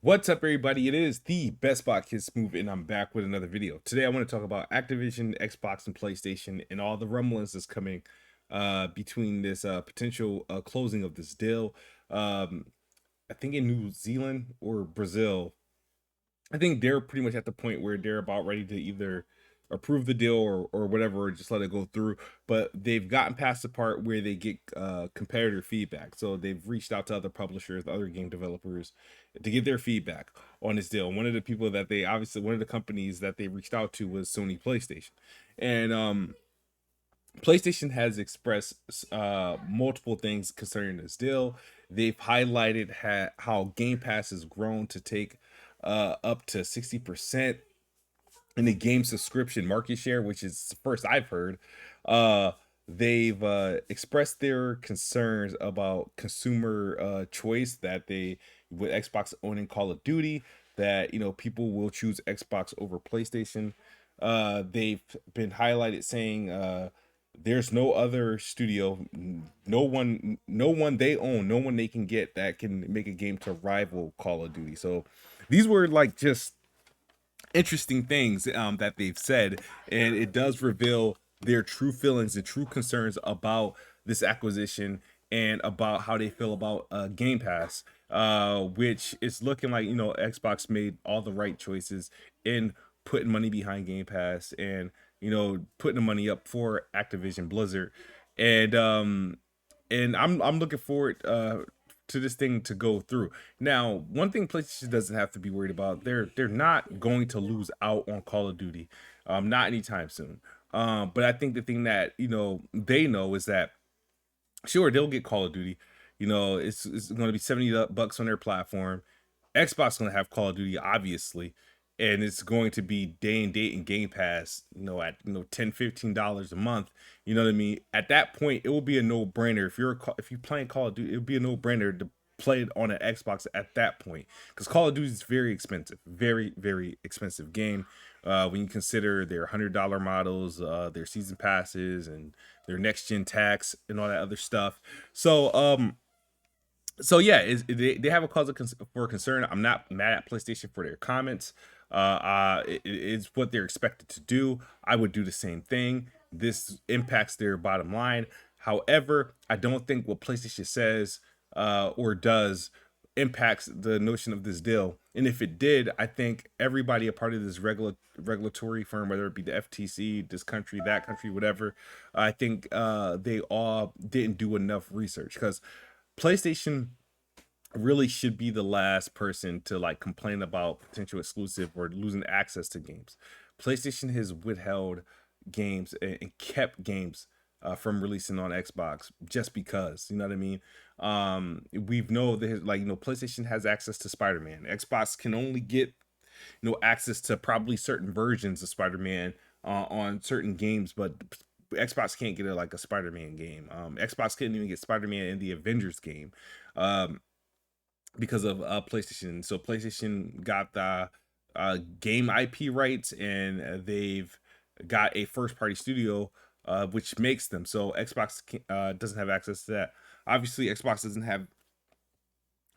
What's up, everybody? It is the Best Spot Kids Move, and I'm back with another video. Today, I want to talk about Activision, Xbox, and PlayStation, and all the rumblings that's coming between this potential closing of this deal. Um, I think in New Zealand or Brazil, I think they're pretty much at the point where they're about ready to either approve the deal or whatever, or just let it go through. But they've gotten past the part where they get competitor feedback. So they've reached out to other publishers, other game developers, to get their feedback on this deal. One of the people that they obviously, one of the companies that they reached out to was Sony PlayStation, and PlayStation has expressed multiple things concerning this deal. They've highlighted how Game Pass has grown to take up to 60% in the game subscription market share, which is the first I've heard. Uh, they've expressed their concerns about consumer choice, that they, with Xbox owning Call of Duty, that people will choose Xbox over PlayStation. They've been highlighted saying there's no other studio, no one they own, no one they can get that can make a game to rival Call of Duty. So these were like just interesting things that they've said, and it does reveal their true feelings and true concerns about this acquisition and about how they feel about Game Pass, which is looking like Xbox made all the right choices in putting money behind Game Pass and putting the money up for Activision Blizzard, and I'm looking forward to this thing to go through. Now, one thing PlayStation doesn't have to be worried about, they're not going to lose out on Call of Duty, not anytime soon. But I think the thing that they know is that sure they'll get Call of Duty. It's going to be $70 on their platform. Xbox going to have Call of Duty, obviously, and it's going to be day and date and Game Pass. At $10-15 a month. You know what I mean? At that point, it will be a no brainer. If you're playing Call of Duty, it would be a no brainer to play it on an Xbox at that point, because Call of Duty is very expensive, very very expensive game. When you consider their $100 models, their season passes, and their next gen tax and all that other stuff. So yeah, they have a cause for concern. I'm not mad at PlayStation for their comments. It's what they're expected to do. I would do the same thing. This impacts their bottom line. However, I don't think what PlayStation says or does impacts the notion of this deal. And if it did, I think everybody a part of this regulatory firm, whether it be the FTC, this country, that country, whatever, I think they all didn't do enough research, because PlayStation really should be the last person to like complain about potential exclusive or losing access to games. PlayStation has withheld games and kept games from releasing on Xbox just because, you know what I mean. We've know that PlayStation has access to Spider-Man. Xbox can only get access to probably certain versions of Spider-Man on certain games, but Xbox can't get like a Spider-Man game. Xbox couldn't even get Spider-Man in the Avengers game. Because of PlayStation. So PlayStation got the game IP rights, and they've got a first party studio which makes them. So Xbox doesn't have access to that. Obviously, Xbox doesn't have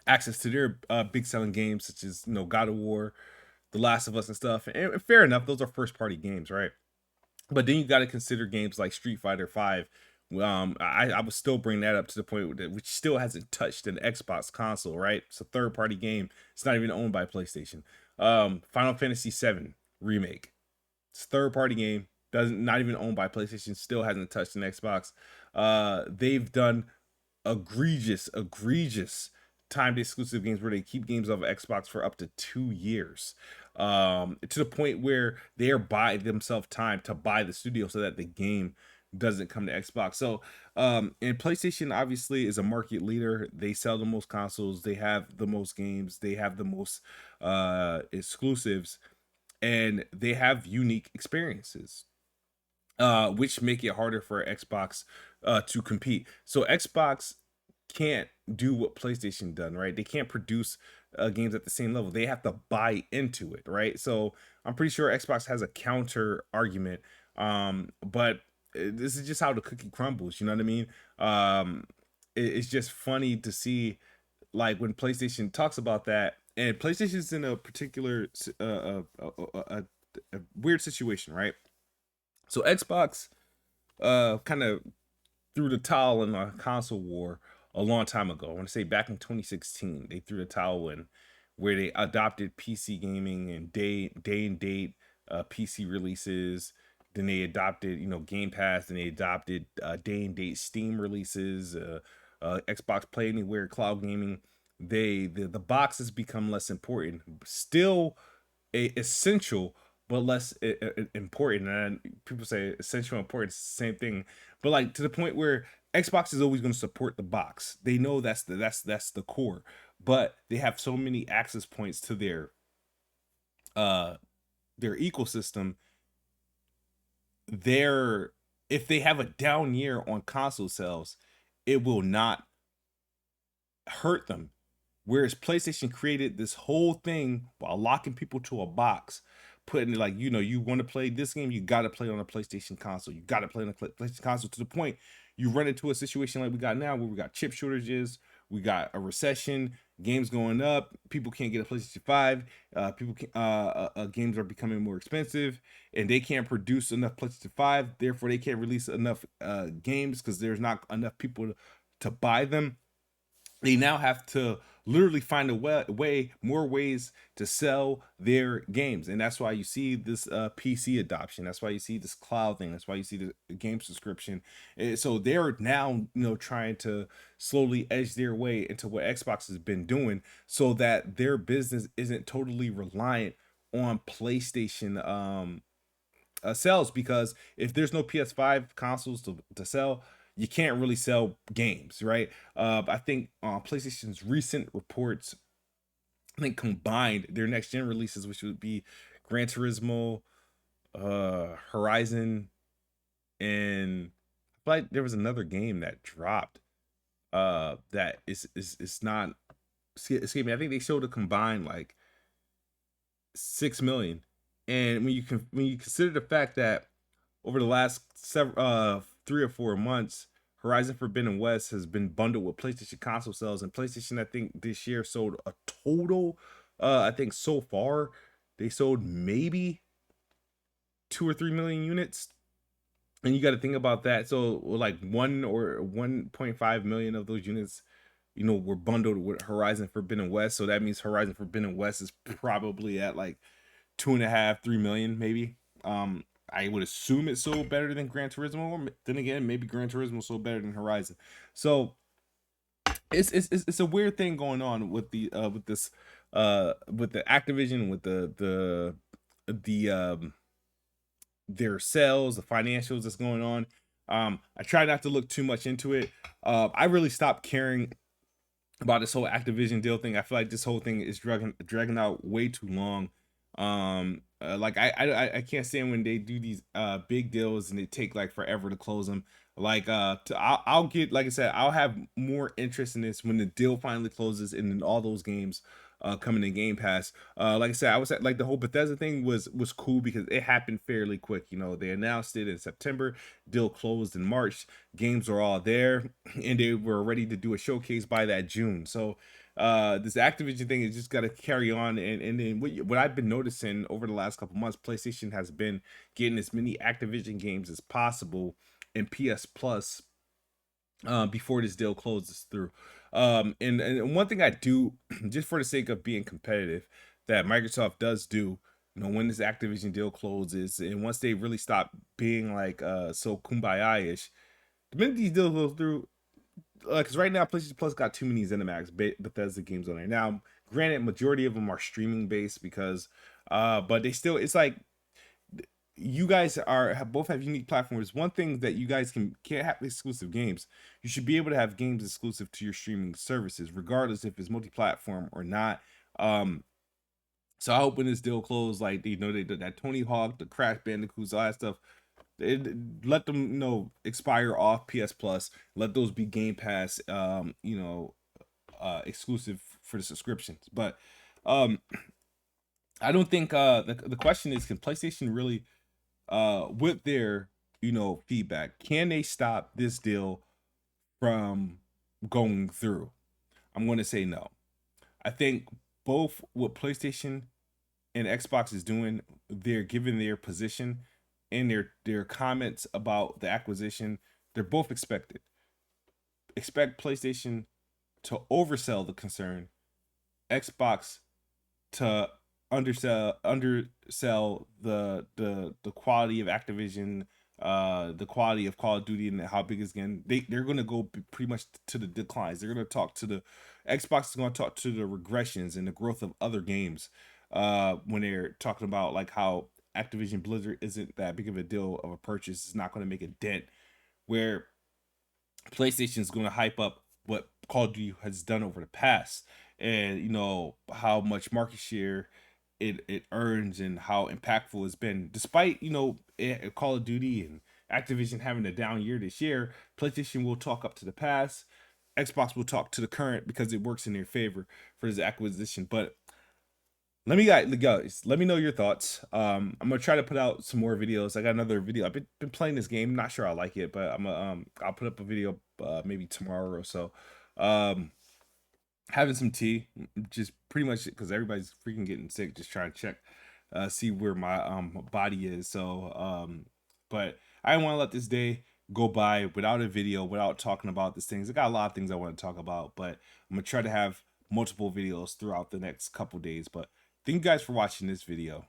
access to their big selling games, such as God of War, The Last of Us, and stuff. And fair enough, those are first party games, right? But then you got to consider games like Street Fighter Five. I would still bring that up to the point which still hasn't touched an Xbox console, right? It's a third party game. It's not even owned by PlayStation. Final Fantasy VII remake. It's a third party game. Doesn't not even owned by PlayStation. Still hasn't touched an Xbox. They've done egregious timed exclusive games where they keep games off of Xbox for up to 2 years, to the point where they are buy themselves time to buy the studio so that the game doesn't come to Xbox. So and PlayStation obviously is a market leader. They sell the most consoles, they have the most games, they have the most exclusives, and they have unique experiences, which make it harder for Xbox to compete. So Xbox can't do what PlayStation done, right? They can't produce games at the same level. They have to buy into it, right? So I'm pretty sure Xbox has a counter argument, but this is just how the cookie crumbles. You know what I mean? It's just funny to see, like, when PlayStation talks about that, and PlayStation's in a particular a weird situation, right? So Xbox kind of threw the towel in the console war a long time ago. I want to say back in 2016, they threw the towel in, where they adopted PC gaming and day and date PC releases. Then they adopted, Game Pass. Then they adopted day and date Steam releases, Xbox Play Anywhere, cloud gaming. The box has become less important. Still essential, but less important. And people say essential and important, it's the same thing. But like to the point where Xbox is always going to support the box. They know that's the core, but they have so many access points to uh their ecosystem. Their If they have a down year on console sales, it will not hurt them. Whereas PlayStation created this whole thing while locking people to a box, putting like, you want to play this game, you got to play on a PlayStation console. You got to play on a PlayStation console, to the point you run into a situation like we got now, where we got chip shortages, we got a recession, games going up, people can't get a PlayStation 5, games are becoming more expensive, and they can't produce enough PlayStation 5, therefore they can't release enough games because there's not enough people to buy them. They now have to literally find a more ways to sell their games, and that's why you see this PC adoption. That's why you see this cloud thing. That's why you see the game subscription. And so they're now, trying to slowly edge their way into what Xbox has been doing, so that their business isn't totally reliant on PlayStation sales. Because if there's no PS5 consoles to sell, you can't really sell games, right? I think PlayStation's recent reports, I think, combined their next gen releases, which would be Gran Turismo, Horizon, and I feel like there was another game that dropped that is not, excuse me, I think they showed a combined like 6 million. And when you consider the fact that over the last 3 or 4 months, Horizon Forbidden West has been bundled with PlayStation console sales, and PlayStation, I think, this year sold a total, I think so far they sold maybe 2 or 3 million units. And you got to think about that. So like 1 or 1.5 million of those units, were bundled with Horizon Forbidden West. So that means Horizon Forbidden West is probably at like 2.5, 3 million, maybe. I would assume it sold better than Gran Turismo. Or then again, maybe Gran Turismo sold better than Horizon. So it's a weird thing going on with the with the Activision, with the their sales, the financials that's going on. I try not to look too much into it. I really stopped caring about this whole Activision deal thing. I feel like this whole thing is dragging out way too long. Like I can't stand when they do these big deals and they take like forever to close them. Like I'll get, like I said, I'll have more interest in this when the deal finally closes and then all those games coming in Game Pass. Like I said, I was at, like, the whole Bethesda thing was cool because it happened fairly quick. They announced it in September, deal closed in March, games are all there, and they were ready to do a showcase by that June. So this Activision thing is just got to carry on. And then what I've been noticing over the last couple months, PlayStation has been getting as many Activision games as possible in PS Plus before this deal closes through. And one thing I do, just for the sake of being competitive, that Microsoft does do, when this Activision deal closes, and once they really stop being like so kumbaya-ish, the minute these deals go through, because right now PlayStation Plus got too many ZeniMax Bethesda games on there. Now, granted, majority of them are streaming based because, but they still, it's like, you guys both have unique platforms. One thing that you guys can't have exclusive games. You should be able to have games exclusive to your streaming services, regardless if it's multi-platform or not. So I hope when this deal closes, like, they did that Tony Hawk, the Crash Bandicoots, all that stuff. Let them, expire off PS Plus. Let those be Game Pass, exclusive for the subscriptions. But I don't think the question is, can PlayStation really, with their feedback, can they stop this deal from going through? I'm going to say no. I think both what PlayStation and Xbox is doing, they're giving their position and their comments about the acquisition. They're both expected. Expect PlayStation to oversell the concern, Xbox to undersell the quality of Activision, the quality of Call of Duty, and how big it's getting. They're gonna go pretty much to the declines. They're gonna talk to the Xbox is gonna talk to the regressions and the growth of other games. When they're talking about like how Activision Blizzard isn't that big of a deal of a purchase, it's not gonna make a dent. Where PlayStation is going to hype up what Call of Duty has done over the past, and how much market share it earns and how impactful it's been. Despite Call of Duty and Activision having a down year this year, PlayStation will talk up to the past. Xbox will talk to the current because it works in their favor for this acquisition. But let me know your thoughts. I'm gonna try to put out some more videos. I got another video. I've been playing this game. Not sure I like it, but I'll put up a video maybe tomorrow or so. Um, Having some tea, just pretty much because everybody's freaking getting sick. Just trying to check, see where my body is. But I didn't want to let this day go by without a video, without talking about these things. I got a lot of things I want to talk about, but I'm gonna try to have multiple videos throughout the next couple days. But thank you guys for watching this video.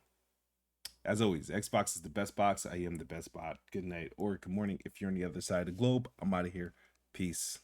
As always, Xbox is the best box. I am the best bot. Good night or good morning if you're on the other side of the globe. I'm out of here. Peace.